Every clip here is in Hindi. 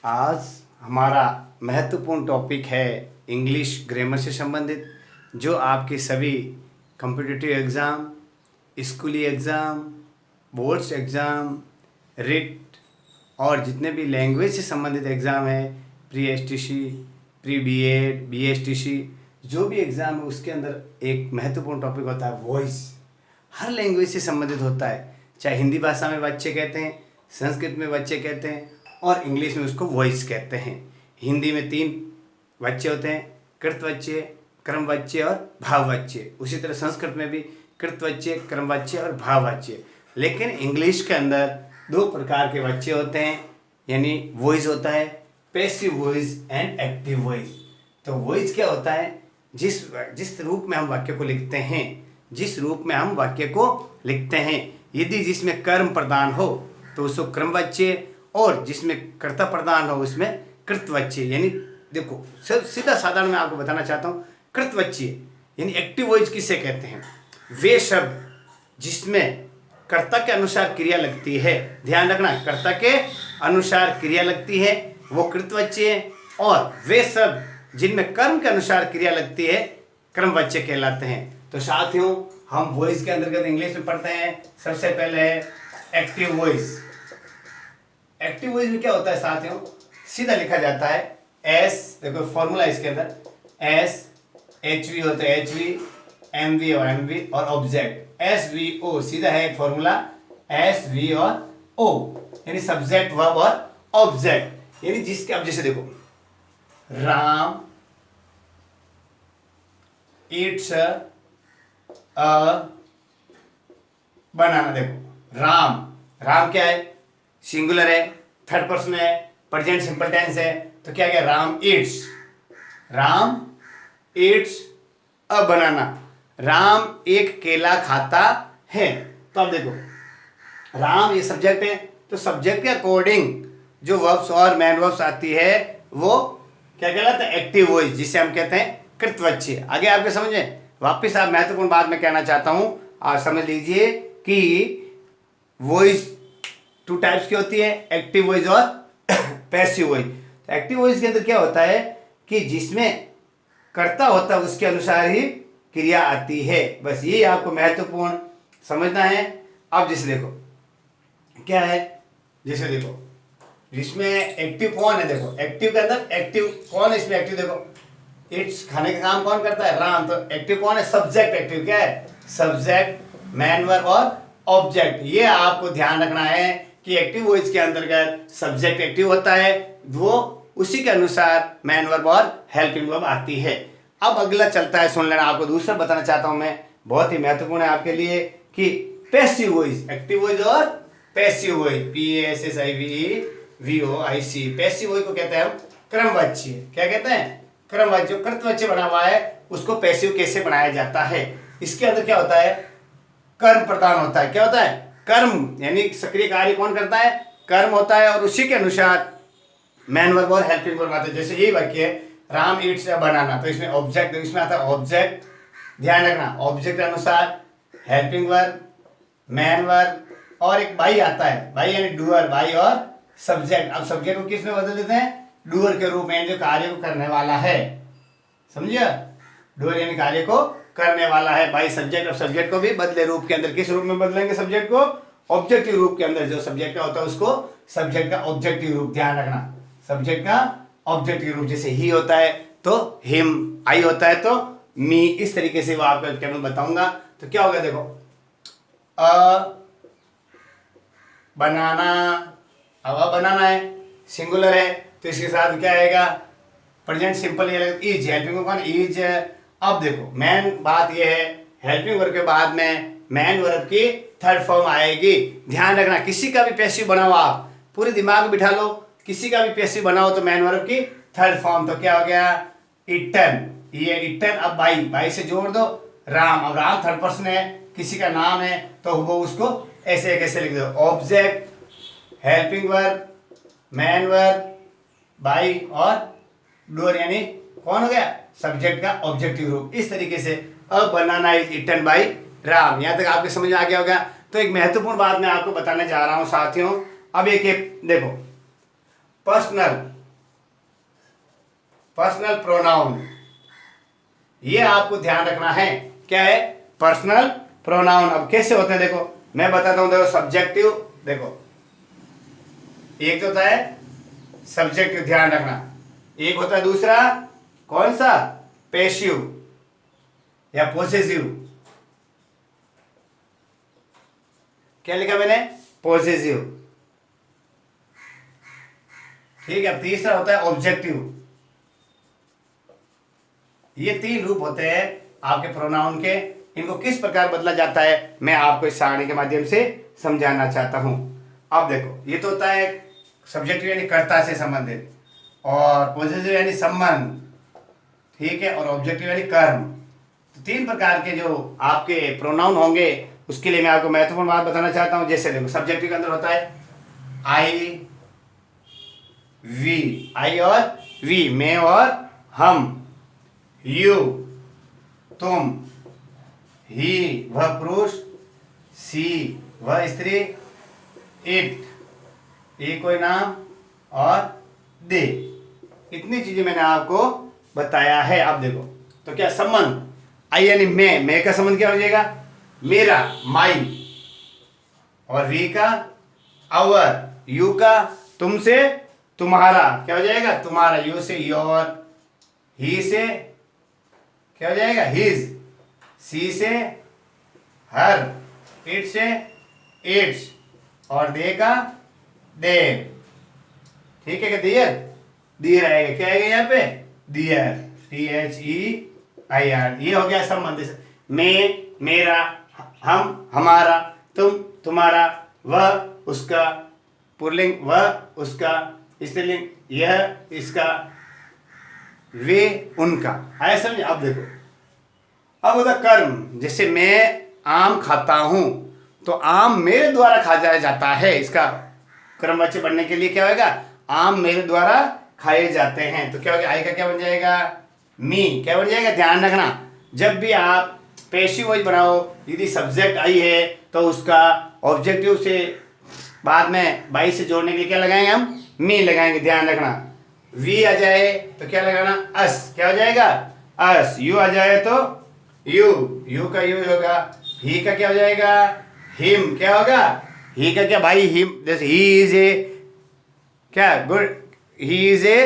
आज हमारा महत्वपूर्ण टॉपिक है इंग्लिश ग्रामर से संबंधित, जो आपके सभी कॉम्पिटिटिव एग्ज़ाम, स्कूली एग्ज़ाम, बोर्ड्स एग्ज़ाम, रिट और जितने भी लैंग्वेज से संबंधित एग्ज़ाम है, pre STC, pre BEd, BSTC, जो भी एग्ज़ाम है उसके अंदर एक महत्वपूर्ण टॉपिक होता है वॉइस। हर लैंग्वेज से संबंधित होता है, चाहे हिंदी भाषा में बच्चे कहते हैं, संस्कृत में बच्चे कहते हैं और इंग्लिश में उसको वॉइस कहते हैं। हिंदी में 3 बच्चे होते हैं, कृतवाच्य, क्रमवाच्य और भाववाच्य। उसी तरह संस्कृत में भी कृतवाच्य, क्रमवाच्य और भाववाच्य। लेकिन इंग्लिश के अंदर 2 प्रकार के बच्चे होते हैं, यानी वॉइस होता है passive voice and active voice. तो वॉइस क्या होता है? जिस रूप में हम वाक्य को लिखते हैं, यदि जिसमें कर्म प्रदान हो तो उसको क्रमवाच्य, और जिसमें कर्ता प्रदान हो उसमें कृतवाच्य। यानी देखो, सीधा साधारण मैं आपको बताना चाहता हूँ, कृतवाच्य यानी एक्टिव वॉइस किसे कहते हैं? वे शब्द जिसमें कर्ता के अनुसार क्रिया लगती है, ध्यान रखना, कर्ता के अनुसार क्रिया लगती है वो कृतवाच्य है, और वे शब्द जिनमें कर्म के अनुसार क्रिया लगती है क्रमवाच्य कहलाते हैं। तो साथियों, हम वॉइस के अंतर्गत इंग्लिश में पढ़ते हैं। सबसे पहले है एक्टिव वॉइस। एक्टिव वॉइस में क्या होता है साथियों? सीधा लिखा जाता है एस, देखो फॉर्मूला इसके अंदर, एस एच वी होता है, एच वी, एम वी और एम वी, और ऑब्जेक्ट एस वी ओ, सीधा है फॉर्मूला एस वी और ओ, यानी सब्जेक्ट वर्ब और ऑब्जेक्ट। यानी जिसके, अब जैसे देखो, राम इट्स अ बनाना। देखो राम क्या है? सिंगुलर है, थर्ड पर्सन है, प्रेजेंट सिंपल टेंस है। तो क्या क्या? राम इट्स अ बनाना। राम एक केला खाता है। तो अब देखो, राम ये सब्जेक्ट है, तो सब्जेक्ट के अकॉर्डिंग जो वर्ब्स और मैन वर्ब्स आती है वो क्या कहलाता है? एक्टिव वॉइस, जिसे हम कहते हैं कृतवाच्य। आगे आपके समझ में? वापिस आप महत्वपूर्ण बात मैं कहना चाहता हूं, आप समझ लीजिए कि वॉइस 2 टाइप्स की होती है, एक्टिव वॉइस और पैसिव वॉइस। तो एक्टिव वॉइस के अंदर क्या होता है कि जिसमें कर्ता होता है उसके अनुसार ही क्रिया आती है। बस ये आपको महत्वपूर्ण समझना है। अब जैसे देखो क्या है, जैसे देखो जिसमें एक्टिव कौन है? देखो एक्टिव के अंदर एक्टिव कौन है इसमें? एक्टिव देखो, इट्स खाने का काम कौन करता है? राम। तो एक्टिव कौन है? सब्जेक्ट। एक्टिव क्या है? सब्जेक्ट, मैन वर्ब और ऑब्जेक्ट। ये आपको ध्यान रखना है कि एक्टिव वॉइस के अंतर्गत सब्जेक्ट एक्टिव होता है, वो उसी के अनुसार मैन वर्ब और हेल्पिंग वर्ब आती है। अब अगला चलता है, सुन लेना, आपको दूसरा बताना चाहता हूं मैं, बहुत ही महत्वपूर्ण है आपके लिए, कि पैसिव वॉइस, एक्टिव वॉइस और passive voice, PASSIVE passive voice को कहते हैं हम क्रमवाच्य। क्या कहते हैं? क्रमवाच्य। जो कृतवाच्य बना हुआ है उसको पैसिव कैसे बनाया जाता है? इसके अंदर क्या होता है? कर्म प्रदान होता है। क्या होता है? कर्म, यानी सक्रिय कार्य कौन करता है? कर्म होता है, और उसी के अनुसार मैन वर्ब और हेल्पिंग वर्ब आते हैं। जैसे यही वाक्य है, राम इट्स अ बनाना, तो इसमें ऑब्जेक्ट, इसमें आता है ऑब्जेक्ट, ध्यान रखना, ऑब्जेक्ट के अनुसार हेल्पिंग वर्ब, मैन वर्ब, और एक बाई आता है, बाई यानी डूअर, बाई और सब्जेक्ट। अब सब्जेक्ट को किस में बदल देते हैं? डूअर के रूप में, जो कार्य को करने वाला है, समझिए? डूअर यानी कार्य को करने वाला है, बाई सब्जेक्ट। और सब्जेक्ट को भी बदले रूप के अंदर, किस रूप में बदलेंगे सब्जेक्ट को? ऑब्जेक्टिव रूप के अंदर। जो सब्जेक्ट का होता है उसको सब्जेक्ट का ऑब्जेक्टिव रूप, ध्यान रखना, सब्जेक्ट का ऑब्जेक्टिव रूप। जैसे ही होता है तो हिम, आई होता है तो मी, इस तरीके से वो आपको क्या मैं बताऊंगा। तो क्या होगा? देखो, अ बनाना, अब बनाना है, सिंगुलर है, तो इसके साथ क्या आएगा? प्रेजेंट सिंपल, ये इज, हेल्पिंग कौन? इज। अब देखो मेन बात ये है, हेल्पिंग वर्ब के बाद में मैन वर्ब की थर्ड फॉर्म आएगी। ध्यान रखना, किसी का भी पैसिव बनाओ, आप पूरे दिमाग में बिठा लो, किसी का भी पैसिव बनाओ तो मैन वर्ब की थर्ड फॉर्म। तो क्या हो गया? इटन, ये इटन। अब बाई से जोड़ दो राम। अब राम थर्ड पर्सन है, किसी का नाम है, तो वो उसको ऐसे कैसे लिख दो? Object, helping verb, main verb, by और डूअर, यानी कौन हो गया? सब्जेक्ट का ऑब्जेक्टिव रूप। इस तरीके से अब banana is eaten by Ram. यहां तक आपके समझ में आ गया होगा। तो एक महत्वपूर्ण बात मैं आपको बताने जा रहा हूं साथियों। अब एक देखो, पर्सनल पर्सनल प्रोनाउन, ये आपको ध्यान रखना है। क्या है? Personal pronoun. अब कैसे होते हैं देखो, मैं बताता हूं। देखो सब्जेक्टिव, देखो एक तो होता है सब्जेक्टिव, ध्यान रखना। एक होता है दूसरा कौन सा? पैसिव या पॉसेसिव। क्या लिखा मैंने? पॉसेसिव। ठीक है। अब तीसरा होता है ऑब्जेक्टिव। ये तीन रूप होते हैं आपके प्रोनाउन के। इनको किस प्रकार बदला जाता है मैं आपको इस सारणी के माध्यम से समझाना चाहता हूं। अब देखो, ये तो होता है सब्जेक्टिव यानी कर्ता से संबंधित, और पॉसेसिव यानी संबंध, ठीक है, और ऑब्जेक्टिव यानी कर्म। तो तीन प्रकार के जो आपके प्रोनाउन होंगे उसके लिए मैं आपको महत्वपूर्ण बात बताना चाहता हूं। जैसे देखो, सब्जेक्टिव के अंदर होता है आई, वी, आई और वी, मैं और हम, यू तुम, ही वह पुरुष, सी वह स्त्री, इट ये कोई नाम, और दे, इतनी चीजें मैंने आपको बताया है। अब देखो, तो क्या संबंध, आई यानी मैं का संबंध क्या हो जाएगा? मेरा, माई, और वी का आवर, यू का तुमसे तुम्हारा, क्या हो जाएगा? तुम्हारा, यू से योर, ही से क्या हो जाएगा? हिज, सी से हर, इट से इट्स, और दे का देर। ठीक है? क्या दियर? दियर आएगा। क्या आएगा यहाँ पे? दियर, THEIR। ये हो गया संबंध। मैं, मेरा, हम, हमारा, तुम, तुम्हारा, वह, उसका, पुल्लिंग, वह, उसका, स्त्रीलिंग, यह, इसका, वे, उनका। आया समझ? अब देखो, अब होता कर्म। जैसे मैं आम खाता हूं, तो आम मेरे द्वारा खाया जाता है। इसका क्रमवाच्य बनने के लिए क्या होगा? आम मेरे द्वारा खाए जाते हैं। तो क्या होगा? आई का क्या बन जाएगा? मी। क्या बन जाएगा? ध्यान रखना, जब भी आप पैसिव वॉइस बनाओ, यदि सब्जेक्ट आई है तो उसका ऑब्जेक्टिव से बाद में बाई से जोड़ने के लिए क्या लगाएंगे? हम मी लगाएंगे। ध्यान रखना, वी आ जाए तो क्या लगाना? अस। क्या हो जाएगा? अस। यू आ जाए तो यू, यू का यू होगा। ही का क्या हो जाएगा? हिम। क्या होगा? ही का क्या भाई? हिम। जैसे ही इज ए क्या good, he is a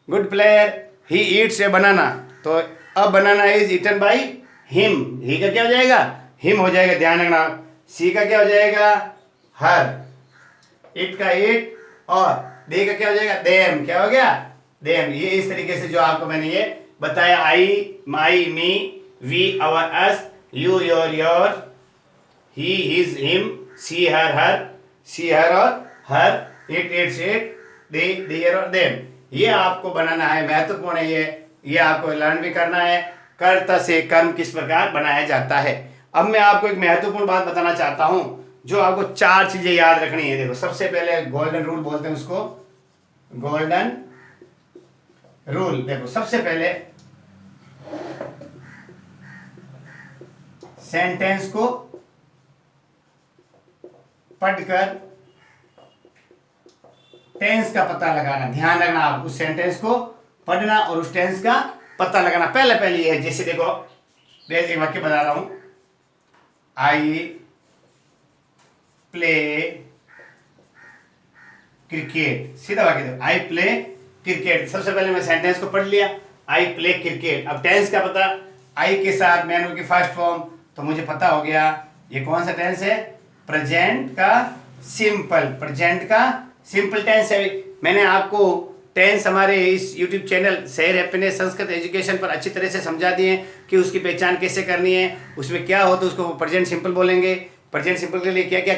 good player, he eats a banana. तो अब banana is eaten by him, he का क्या हो जाएगा? हिम हो जाएगा। ध्यान रखना, सी का क्या हो जाएगा? हर, इट का इट, और दे का क्या हो जाएगा? देम। क्या हो गया? देम। ये इस तरीके से जो आपको मैंने ये बताया, I, my, me, we, our, us, you, your, he, his, him, she, her, she, her और her, it, its, it, they, their और देम। ये आपको बनाना है, महत्वपूर्ण है ये आपको लर्न भी करना है। कर्ता से कर्म किस प्रकार बनाया जाता है। अब मैं आपको एक महत्वपूर्ण बात बताना चाहता हूं, जो आपको चार चीजें याद रखनी है। देखो, सबसे पहले गोल्डन रूल बोलते हैं उसको, गोल्डन रूल। देखो, सबसे पहले सेंटेंस को पढ़कर टेंस का पता लगाना। ध्यान रखना, आप उस सेंटेंस को पढ़ना और उस टेंस का पता लगाना। पहले ये है, जैसे देखो, मैं एक वाक्य बता रहा हूं, आई प्ले क्रिकेट। सीधा वाक्य देखो, आई प्ले क्रिकेट। सबसे पहले मैं सेंटेंस को पढ़ लिया, आई प्ले क्रिकेट। अब टेंस का पता, आई के साथ मैंने की फर्स्ट फॉर्म, तो मुझे पता हो गया ये कौन सा टेंस है? प्रेजेंट का सिंपल, प्रेजेंट का सिंपल टेंस है। मैंने आपको टेंस हमारे इस YouTube channel share happiness Sanskrit education पर अच्छी तरह से समझा दिए कि उसकी पहचान कैसे करनी है, उसमें क्या हो तो उसको प्रेजेंट सिंपल बोलेंगे, प्रेजेंट सिंपल के लिए क्या क्या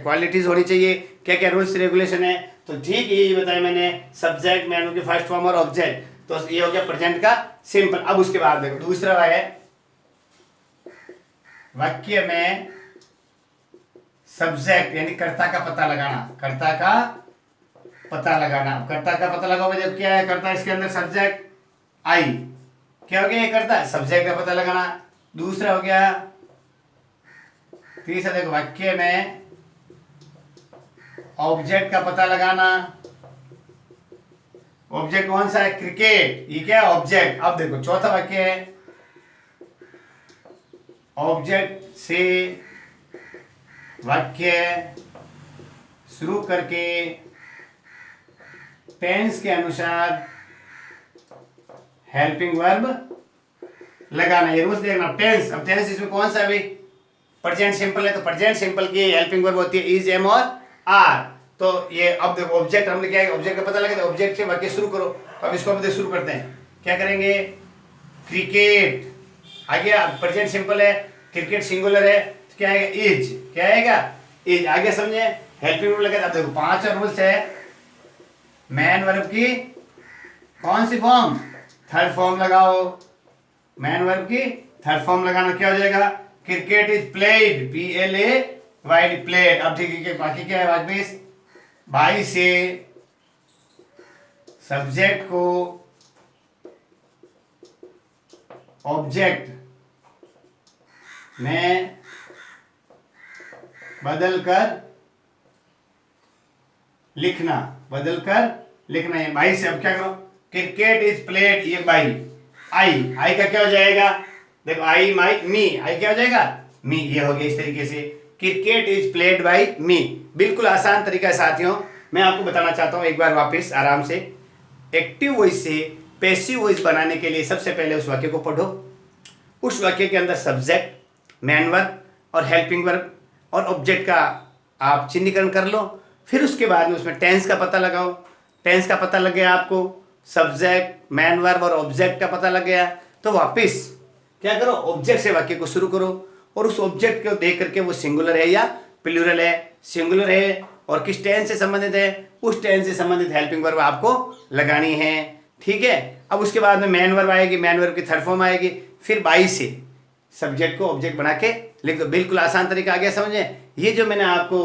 क्वालिटीज होनी चाहिए, क्या क्या रूल्स रेगुलेशन है। तो ठीक यही बताया मैंने, सब्जेक्ट में उनकी फर्स्ट फॉर्म और ऑब्जेक्ट, तो ये हो गया प्रेजेंट का सिंपल। अब उसके बाद देखो, दूसरा है वाक्य में सब्जेक्ट यानी कर्ता का पता लगाना। कर्ता का पता लगाना, कर्ता का पता लगाओगे जब क्या है? कर्ता, इसके अंदर सब्जेक्ट आई, क्या हो गया? ये कर्ता, सब्जेक्ट का पता लगाना। दूसरा हो गया, तीसरा देखो, वाक्य में ऑब्जेक्ट का पता लगाना, ऑब्जेक्ट कौन सा है? क्रिकेट। ये क्या है? ऑब्जेक्ट। अब देखो चौथा वाक्य है, ऑब्जेक्ट से वाक्य शुरू करके टेंस के अनुसार हेल्पिंग वर्ब लगाना। ये रूल्स देखना। टेंस, अब टेंस इसमें कौन सा है भाई? प्रेजेंट सिंपल है, तो प्रेजेंट सिंपल की हेल्पिंग वर्ब होती है इज, एम और आर। तो ये अब देखो ऑब्जेक्ट हमने क्या है, ऑब्जेक्ट का पता लगा, तो ऑब्जेक्ट से वाक्य शुरू करो। तो अब इसको हम शुरू करते हैं, क्या करेंगे? क्रिकेट आ गया, प्रेजेंट सिंपल है, क्रिकेट सिंगुलर है, तो क्या आएगा? इज। क्या आएगा? इज। आगे समझे? हेल्पिंग वर्ब लगा। अब देखो 5 रूल्स है। मैन वर्ब की कौन सी फॉर्म? थर्ड फॉर्म लगाओ। मैन वर्ब की थर्ड फॉर्म लगाना, क्या हो जाएगा? Cricket is played, PLAYD, played. अब ठीक है, बाकी क्या है? वापस बाई से सब्जेक्ट को ऑब्जेक्ट में बदलकर लिखना, है बाई से। अब क्या करो? क्रिकेट इज प्लेड, ये बाई। आई का क्या हो जाएगा? देखो आई माई मी, आई क्या हो जाएगा? मी। ये हो गया इस तरीके से, क्रिकेट इज प्लेड बाई मी। बिल्कुल आसान तरीका है साथियों। मैं आपको बताना चाहता हूं एक बार वापस आराम से। एक्टिव वॉइस से पैसिव वॉइस बनाने के लिए सबसे पहले उस वाक्य को पढ़ो। उस वाक्य के अंदर सब्जेक्ट, मैन वर्ब और हेल्पिंग वर्ब और ऑब्जेक्ट का आप चिन्हीकरण कर लो। फिर उसके बाद में उसमें टेंस का पता लगाओ। टेंस का पता लग गया आपको, सब्जेक्ट, मैन वर्ब और ऑब्जेक्ट का पता लग गया, तो वापस क्या करो? ऑब्जेक्ट से वाक्य को शुरू करो और उस ऑब्जेक्ट को देख करके वो सिंगुलर है या प्लूरल है। सिंगुलर है और किस टेंस से संबंधित है, उस टेंस से संबंधित हेल्पिंग वर्ब आपको लगानी है। ठीक है। अब उसके बाद में मैन वर्ब आएगी, मैन वर्ब की थर्ड फॉर्म आएगी, फिर बाई से सब्जेक्ट को ऑब्जेक्ट बना के लिख दो। बिल्कुल आसान तरीका आ गया समझे? ये जो मैंने आपको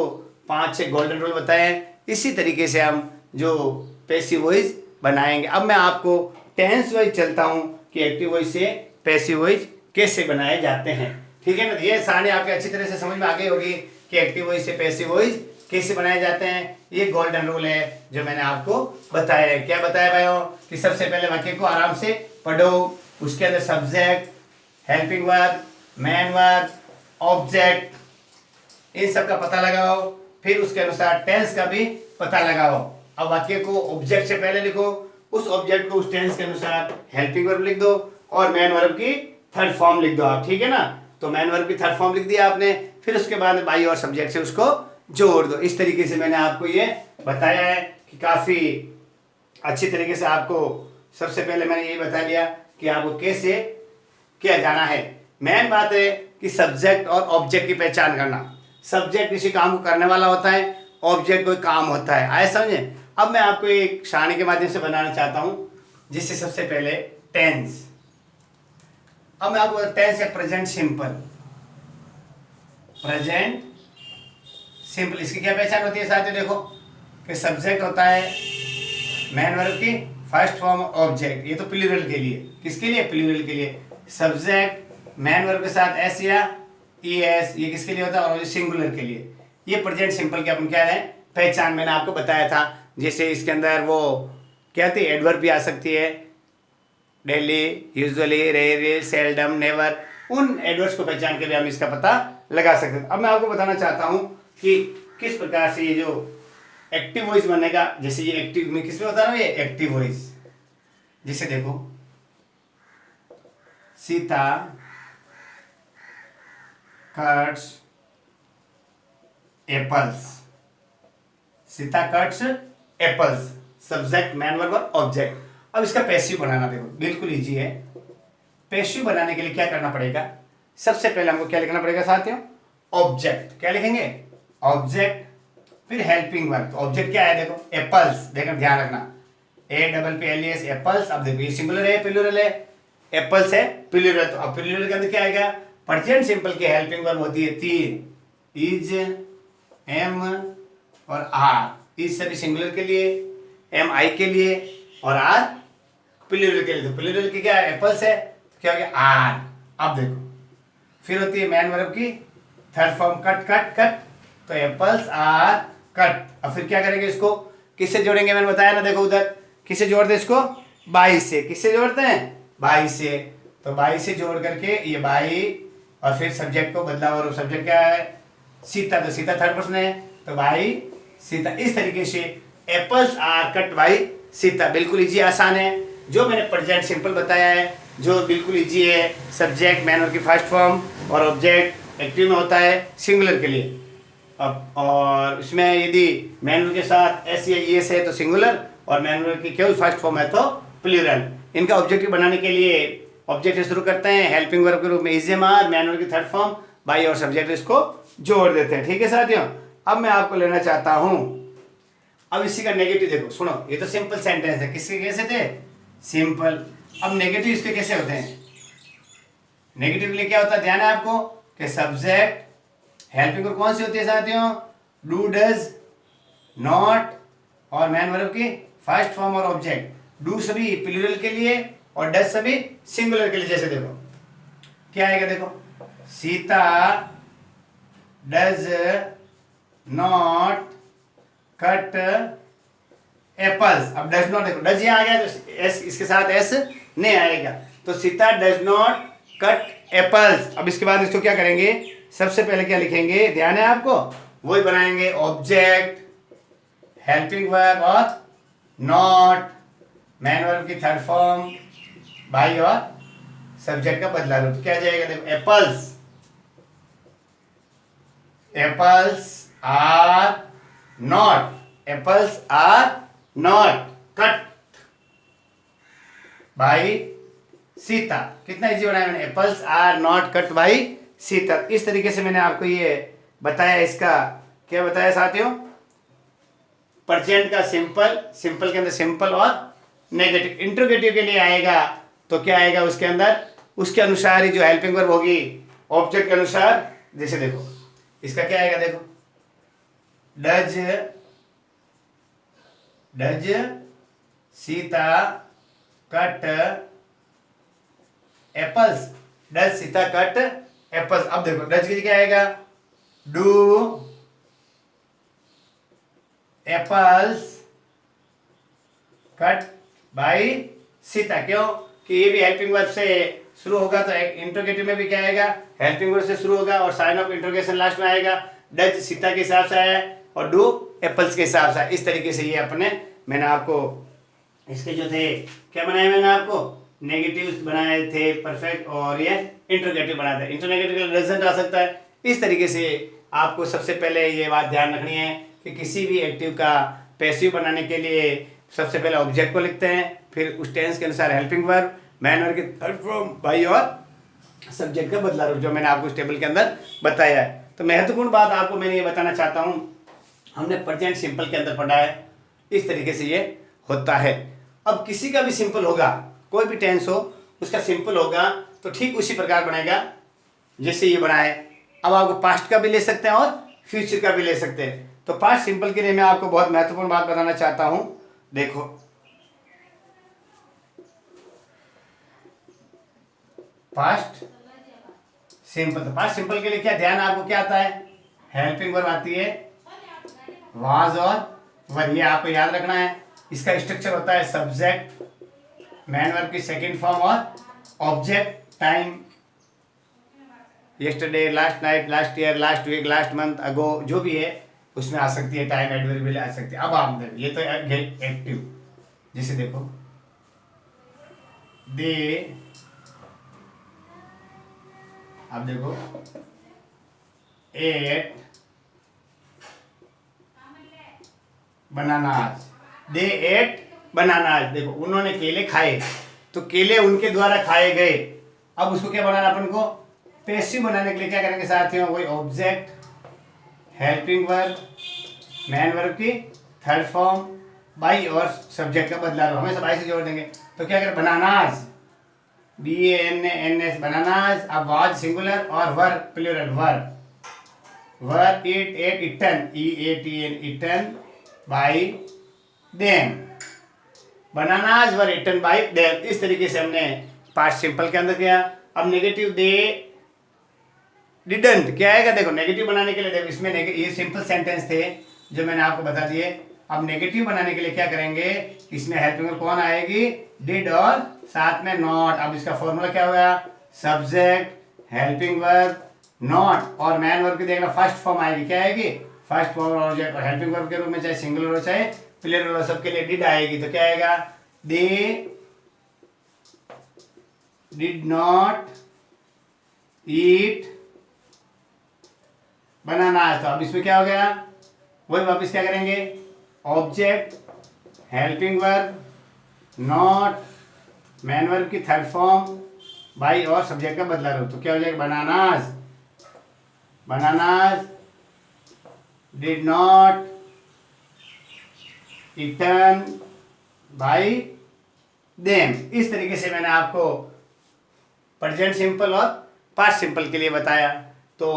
5-6 गोल्डन रूल बताए हैं, इसी तरीके से हम जो पैसिव वॉइस बनाएंगे। अब मैं आपको टेंस वाइज चलता हूं कि एक्टिव वॉइस से पैसिव वॉइस कैसे बनाए जाते हैं। ठीक है ना? ये सारे आपके अच्छी तरह से समझ में आ गई होगी कि एक्टिव वॉइस से पैसिव वॉइस कैसे बनाए जाते हैं। ये गोल्डन रूल है जो मैंने आपको बताया है। क्या बताया भाइयों? कि सबसे पहले वाक्य को आराम से पढ़ो, उसके अंदर subject, helping verb, main verb, object, इन सब का पता लगाओ। फिर उसके अनुसार टेंस का भी पता लगाओ। अब वाक्य को ऑब्जेक्ट से पहले लिखो, उस ऑब्जेक्ट को उस टेंस के अनुसार हेल्पिंग वर्ब लिख दो और मैन वर्ब की थर्ड फॉर्म लिख दो आप। ठीक है ना? तो मैन वर्ब की थर्ड फॉर्म लिख दिया आपने, फिर उसके बाद बाई और सब्जेक्ट से उसको जोड़ दो। इस तरीके से मैंने आपको ये बताया है कि काफी अच्छी तरीके से आपको सबसे पहले मैंने ये बता दिया कि आपको कैसे किया जाना है। मेन बात है कि सब्जेक्ट और ऑब्जेक्ट की पहचान करना। सब्जेक्ट किसी काम को करने वाला होता है, ऑब्जेक्ट कोई काम होता है। आए समझे? अब मैं आपको एक कहानी के माध्यम से बनाना चाहता हूं, जिससे सबसे पहले टेंस। अब मैं आपको टेंस है प्रेजेंट सिंपल। प्रेजेंट सिंपल, इसकी क्या पहचान होती है साथियों? देखो कि सब्जेक्ट होता है मैन वर्ब की फर्स्ट फॉर्म ऑब्जेक्ट। ये तो प्लूरल के लिए, किसके लिए? प्लूरल के लिए। सब्जेक्ट मैन वर्ब के साथ एस या ES, ये किसके लिए होता है? और सिंगुलर के लिए। ये प्रेजेंट सिंपल की अपन क्या है पहचान मैंने आपको बताया था। जैसे इसके अंदर वो क्या थी, एडवर्ब भी आ सकती है, daily, usually, rarely, seldom, never. उन एडवर्ब्स को पहचान के लिए हम इसका पता लगा सकते हैं। अब मैं आपको बताना चाहता हूं कि किस प्रकार से ये जो एक्टिव वॉइस बनेगा। जैसे ये एक्टिव में किसमें होता है ना, ये एक्टिव वॉइस। जैसे देखो, Sita cuts apples. Sita cuts apples, subject, main verb और ऑब्जेक्ट। अब इसका पैसिव बनाना देखो बिल्कुल इजी है। पैसिव बनाने के लिए क्या करना पड़ेगा? सबसे पहले हमको क्या लिखना पड़ेगा साथियों? ऑब्जेक्ट। क्या लिखेंगे? ऑब्जेक्ट, फिर हेल्पिंग वर्ब। ऑब्जेक्ट क्या है? देखो एप्पल्स, देखो ध्यान रखना, APPLES एप्पल्स। अब देखो ये सिंगुलर है प्लूरल है? एप्पल्स है प्लूरल। तो अब प्लूरल के अंदर क्या आएगा? प्रेजेंट सिंपल की हेल्पिंग वर्ब होती है 3, इज, एम और आर। इज सभी सिंगुलर के लिए, एम आई के लिए और आर प्लूरल के लिए। तो प्लूरल की क्या है? एप्पल्स है, तो क्या हो गया? आर। अब देखो फिर होती है मैन वर्ब की third form cut cut cut, तो एप्पल्स आर कट। अब फिर क्या करेंगे? इसको किससे जोड़ेंगे? मैंने बताया ना, देखो उधर किससे जोड़ते हैं इसको? 22 से। किससे जोड़ते हैं? 22 से। तो 22 से जोड़ करके ये 22 और फिर सब्जेक्ट को बदला, और सब्जेक्ट क्या है? सीता। तो सीता थर्ड पर्सन है, तो बाई सीता। इस तरीके से apples are cut by Sita. बिल्कुल इजी, आसान है। जो मैंने प्रेजेंट सिंपल बताया है, जो बिल्कुल इजी है। सब्जेक्ट मैन वर्ब की फर्स्ट फॉर्म और ऑब्जेक्ट एक्टिव में होता है सिंगुलर के लिए। अब और इसमें यदि मैन वर्ब के साथ एस या ईएस है तो सिंगुलर, और मैन वर्ब की केवल फर्स्ट फॉर्म है तो प्लूरल। इनका ऑब्जेक्टिव बनाने के लिए ऑब्जेक्ट से शुरू करते हैं, हेल्पिंग वर्ब के रूप में is am are, main verb की थर्ड फॉर्म बाई और सब्जेक्ट इसको जोड़ देते हैं। ठीक है साथियों, अब मैं आपको लेना चाहता हूं, अब इसी का नेगेटिव देखो, सुनो। ये तो सिंपल सेंटेंस है, किसके कैसे थे? सिंपल। अब नेगेटिव इसके कैसे होते हैं? नेगेटिव के लिए क्या होता है, ध्यान है आपको कि सब्जेक्ट हेल्पिंग वर्ब कौन सी होती है साथियों? डू, डज, नॉट और मैन वर्ब की फर्स्ट फॉर्म और ऑब्जेक्ट। डू सभी प्लूरल के लिए और डज सभी सिंगुलर के लिए। जैसे देखो क्या आएगा, देखो Sita does not cut apples. अब डज नॉट देखो, डज यहाँ आ गया तो एस इसके साथ एस नहीं आएगा, तो Sita does not cut apples. अब इसके बाद इसको क्या करेंगे, सबसे पहले क्या लिखेंगे, ध्यान है आपको, वही बनाएंगे ऑब्जेक्ट, हेल्पिंग वर्ब और नॉट, मैन वर्ब की थर्ड फॉर्म बाई और सब्जेक्ट का बदला रूप। क्या जाएगा, देखो apples, apples are not, apples are not cut by Sita. कितना इजी बनाया मैंने, apples are not cut by Sita. इस तरीके से मैंने आपको ये बताया। इसका क्या बताया साथियों, प्रेजेंट का सिंपल, सिंपल के अंदर सिंपल और नेगेटिव। इंट्रोगेटिव के लिए आएगा तो क्या आएगा उसके अंदर, उसके अनुसार ही जो हेल्पिंग वर्ब होगी ऑब्जेक्ट के अनुसार। जैसे देखो इसका क्या आएगा, देखो does, does Sita cut apples, does Sita cut apples. अब देखो डज की क्या आएगा, do apples cut by Sita. क्यों कि ये भी हेल्पिंग वर्ब से शुरू होगा, तो इंट्रोगेटिव में भी क्या आएगा, हेल्पिंग वर्ब से शुरू होगा और साइन ऑफ इंट्रोगेशन लास्ट में आएगा। डज सीता के हिसाब से आया और डू एप्पल्स के हिसाब से। इस तरीके से ये अपने मैंने आपको इसके जो थे क्या बनाए, मैंने आपको नेगेटिव बनाए थे परफेक्ट, और ये इंट्रोगेटिव बनाया था। इंट्रोगेटिव का रिजल्ट आ सकता है। इस तरीके से आपको सबसे पहले ये बात ध्यान रखनी है कि किसी भी एक्टिव का पैसिव बनाने के लिए सबसे पहले ऑब्जेक्ट को लिखते हैं, फिर उस टेंस के अनुसार हेल्पिंग वर्ब, मैन वर्ब की थर्ड फॉर्म बाई और सब्जेक्ट का बदला रूप, जो मैंने आपको इस टेबल के अंदर बताया है। तो महत्वपूर्ण बात आपको मैंने ये बताना चाहता हूँ, हमने प्रेजेंट सिंपल के अंदर पढ़ा है, इस तरीके से ये होता है। अब किसी का भी सिंपल होगा, कोई भी टेंस हो उसका सिंपल होगा तो ठीक उसी प्रकार बनेगा जैसे ये बनाए। अब आपको पास्ट का भी ले सकते हैं और फ्यूचर का भी ले सकते हैं। तो पास्ट सिंपल के लिए मैं आपको बहुत महत्वपूर्ण बात बताना चाहता हूं। देखो पास्ट सिंपल, तो पास्ट सिंपल के लिए क्या ध्यान आपको क्या आता है, हेल्पिंग वर्ब आती है, वाज और वर, ये आपको याद रखना है। इसका स्ट्रक्चर होता है सब्जेक्ट, मैन वर्ब की सेकंड फॉर्म और object, time, yesterday, last night, last year, last week, last month, ago, जो भी है उसमें आ सकती है, टाइम एडवर्बियल आ सकती है। अब आप देखो ये तो एक्टिव, जैसे देखो दे, अब देखो एट बनानास, दे एट बनानास। देखो उन्होंने केले खाए, तो केले उनके द्वारा खाए गए। अब उसको क्या बनाना, अपन को पैसिव बनाने के लिए क्या करेंगे साथियों, वही object, helping verb, main verb की थर्ड फॉर्म बाई और सब्जेक्ट का बदला लो, हमेशा बाई से जोड़ देंगे। तो क्या करें, बनानास, BANANS बनानास। अब वाज सिंगुलर और were plural, were eat ate eaten, EATN eaten by them, bananas were eaten by them. इस तरीके से हमने पास्ट सिंपल के अंदर किया। अब नेगेटिव, दे डिडंट क्या आएगा, देखो नेगेटिव बनाने के लिए देखो इसमें ये सिंपल सेंटेंस थे जो मैंने आपको बता दिए। अब नेगेटिव बनाने के लिए क्या करेंगे, इसमें हेल्पिंग वर्ब कौन आएगी, डिड और साथ में नॉट। अब इसका फॉर्मूला क्या होगा, सब्जेक्ट हेल्पिंग वर्ब नॉट और मैन वर्ब की देखना फर्स्ट फॉर्म आएगी, क्या आएगी, फर्स्ट फॉर्म ऑब्जेक्ट। और हेल्पिंग वर्ब के रूप में चाहे सिंगुलर हो चाहे प्लूरल हो, सबके लिए डिड आएगी। तो क्या आएगा, दे डिड नॉट ईट बनाना। तो अब इसमें क्या हो गया, वही वापस क्या करेंगे, object helping verb not main verb की थर्ड फॉर्म बाई और सब्जेक्ट का बदला रूप। तो क्या हो जाएगा, bananas, bananas did not eaten by them. इस तरीके से मैंने आपको प्रेजेंट सिंपल और पास्ट सिंपल के लिए बताया। तो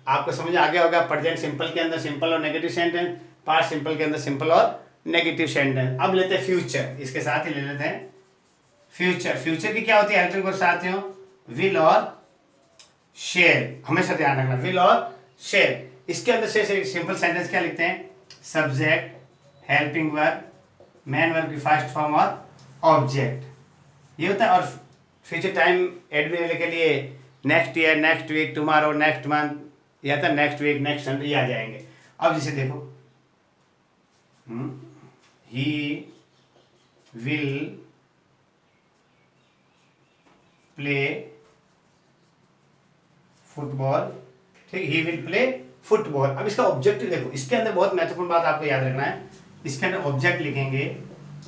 आपको समझ आ गया होगा, प्रेजेंट सिंपल के अंदर सिंपल और नेगेटिव सेंटेंस, पास्ट सिंपल के अंदर सिंपल और नेगेटिव सेंटेंस। अब लेते हैं फ्यूचर, इसके साथ ही ले लेते हैं फ्यूचर। फ्यूचर की क्या होती है हेल्पिंग वर्ब साथियों, विल और शेयर, हमेशा ध्यान रखना, विल और शेयर। इसके अंदर से सिंपल सेंटेंस क्या लिखते हैं, subject helping verb main verb की फर्स्ट फॉर्म और ऑब्जेक्ट, ये होता है। और फ्यूचर टाइम एडमिनल के लिए next year, next week, tomorrow, next month, या तो नेक्स्ट वीक, नेक्स्ट संडे, ये आ जाएंगे। अब जैसे देखो, ही विल प्ले फुटबॉल, ठीक, ही विल प्ले फुटबॉल। अब इसका ऑब्जेक्टिव देखो, इसके अंदर बहुत महत्वपूर्ण बात आपको याद रखना है, इसके अंदर ऑब्जेक्ट लिखेंगे,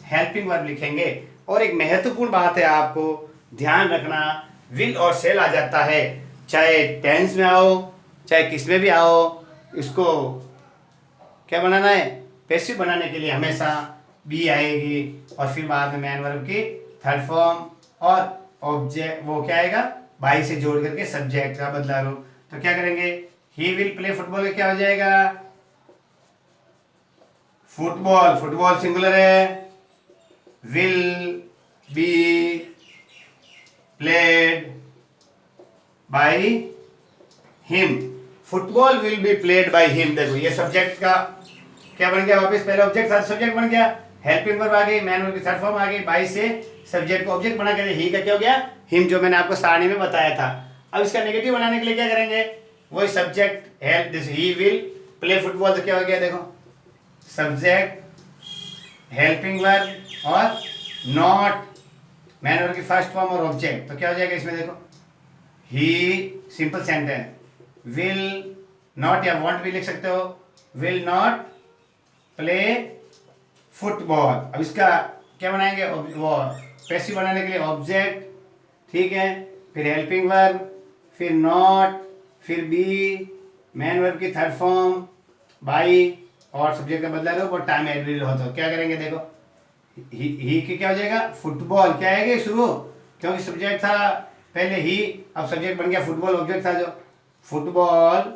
हेल्पिंग वर्ब लिखेंगे, और एक महत्वपूर्ण बात है आपको ध्यान रखना, विल और शेल आ जाता है, चाहे टेंस में आओ चाहे किस में भी आओ, इसको क्या बनाना है, पैसिव बनाने के लिए हमेशा बी आएगी, और फिर बाद में मैन वर्ब की थर्ड फॉर्म और ऑब्जेक्ट, वो क्या आएगा, बाई से जोड़ करके सब्जेक्ट का बदला रूप। तो क्या करेंगे, ही विल प्ले फुटबॉल, क्या हो जाएगा, फुटबॉल, फुटबॉल सिंगुलर है, will be played by him, football will be played by him. देखो ये सब्जेक्ट का क्या बन गया, वापस पहले ऑब्जेक्ट था सब्जेक्ट बन गया, हेल्पिंग वर्ब आ गई, मैन वर्ब की थर्ड फॉर्म आ गई, बाय से सब्जेक्ट को ऑब्जेक्ट बना के ही का क्या हो गया, हिम, जो मैंने आपको सारणी में बताया था। अब इसका नेगेटिव बनाने के लिए क्या करेंगे, वही subject help, this he will play football, तो क्या हो गया, देखो सब्जेक्ट हेल्पिंग वर्ब और नॉट मैन वर्ब की फर्स्ट फॉर्म और ऑब्जेक्ट। तो क्या हो जाएगा इसमें, देखो ही सिंपल सेंटेंस, विल नॉट या वॉन्ट भी लिख सकते हो, विल नॉट प्ले फुटबॉल। अब इसका क्या बनाएंगे, वो पैसिव बनाने के लिए ऑब्जेक्ट, ठीक है, फिर हेल्पिंग वर्ब, फिर नॉट, फिर बी, मैन वर्ब की थर्ड फॉर्म, बाई और सब्जेक्ट का बदला रूप और टाइम एडवर्ब हो। तो क्या करेंगे, देखो ही की क्या हो जाएगा, फुटबॉल, क्या आएगा शुरू, क्योंकि सब्जेक्ट था पहले ही, अब सब्जेक्ट बन गया फुटबॉल, ऑब्जेक्ट था जो, फुटबॉल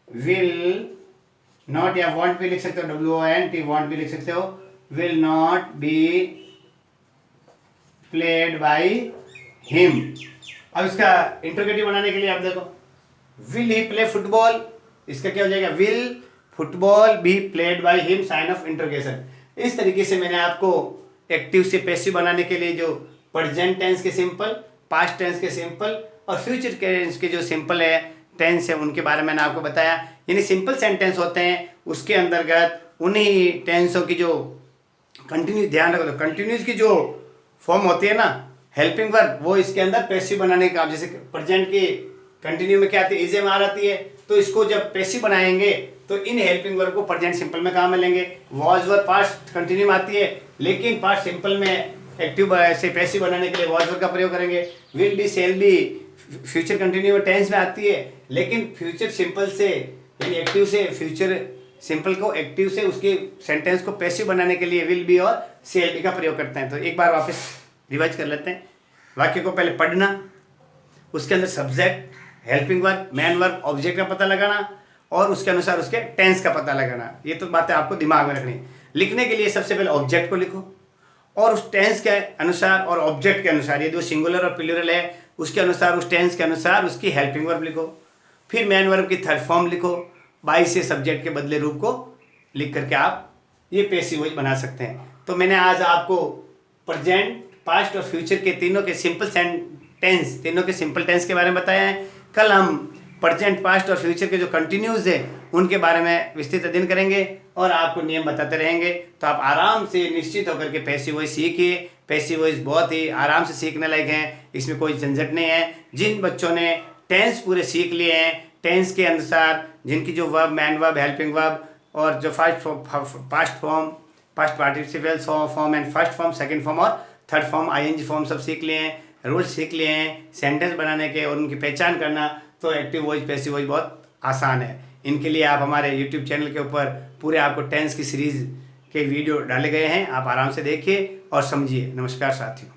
विल नॉट या वॉन्ट भी लिख सकते हो, WONT वॉन्ट भी लिख सकते हो, will not be played by him. अब इसका इंटरोगेटिव बनाने के लिए आप देखो, विल ही प्ले फुटबॉल, इसका क्या हो जाएगा, will football be played by him, sign of interrogation. इस तरीके से मैंने आपको एक्टिव से पैसिव बनाने के लिए जो प्रेजेंट टेंस के सिंपल, पास्ट टेंस के सिंपल और फ्यूचर टेंस के जो सिंपल है टेंस है उनके बारे में मैंने आपको बताया। यानी सिंपल सेंटेंस होते हैं, उसके अंतर्गत उन्हीं टेंसों की जो कंटिन्यू, ध्यान रखो, तो कंटिन्यूस की जो फॉर्म होती है ना हेल्पिंग वर्ब, वो इसके अंदर पैसिव बनाने का, जैसे प्रेजेंट की कंटिन्यू में क्या आती है, इज एम आर आती है, तो इसको जब पैसिव बनाएंगे तो इन हेल्पिंग वर्ब को प्रेजेंट सिंपल में काम में लेंगे। वॉज वर्ब पास्ट कंटिन्यू में आती है, लेकिन पास्ट सिंपल में एक्टिव से पैसिव बनाने के लिए वॉज वर्ब का प्रयोग करेंगे। Will be, shall be future continue में टेंस में आती है, लेकिन फ्यूचर सिंपल से यानी एक्टिव से फ्यूचर सिंपल को एक्टिव से उसके सेंटेंस को पैसिव बनाने के लिए विल बी और शेल बी का प्रयोग करते हैं। तो एक बार वापस रिवाइज कर लेते हैं, वाक्य को पहले पढ़ना, उसके अंदर subject helping verb main verb object का पता लगाना और उसके अनुसार उसके टेंस का पता लगाना। ये तो बातें आपको दिमाग में रखनी। लिखने के लिए सबसे पहले ऑब्जेक्ट को लिखो और उस टेंस के अनुसार और ऑब्जेक्ट के अनुसार, ये जो सिंगुलर और प्लूरल है उसके अनुसार, उस टेंस के अनुसार उसकी हेल्पिंग वर्ब लिखो। फिर मैन वर्ब की थर्ड फॉर्म लिखो, बाई से सब्जेक्ट के बदले रूप को लिख करके आप ये पैसिव वॉइस बना सकते हैं। तो मैंने आज आपको प्रेजेंट, पास्ट और फ्यूचर के तीनों के सिंपल टेंस, तीनों के सिंपल टेंस के बारे में बताया है। कल हम प्रेजेंट, पास्ट और फ्यूचर के जो कंटिन्यूज है उनके बारे में विस्तृत अध्ययन करेंगे और आपको नियम बताते रहेंगे। तो आप आराम से निश्चित होकर के पैसिव वॉइस सीखिए। पैसिव वॉइस बहुत ही आराम से सीखने लायक है, इसमें कोई झंझट नहीं है। जिन बच्चों ने टेंस पूरे सीख लिए हैं, टेंस के अनुसार जिनकी जो verb, main verb, helping verb और जो past form, past participle form and first form, second form और थर्ड फॉर्म, आईएनजी फॉर्म सब सीख लिए हैं, रूल्स सीख लिए हैं, सेंटेंस बनाने के और उनकी पहचान करना, तो एक्टिव वॉइस, पैसिव वॉइस बहुत आसान है। इनके लिए आप हमारे यूट्यूब चैनल के ऊपर पूरे आपको टेंस की सीरीज़ के वीडियो डाले गए हैं, आप आराम से देखिए और समझिए। नमस्कार साथियों।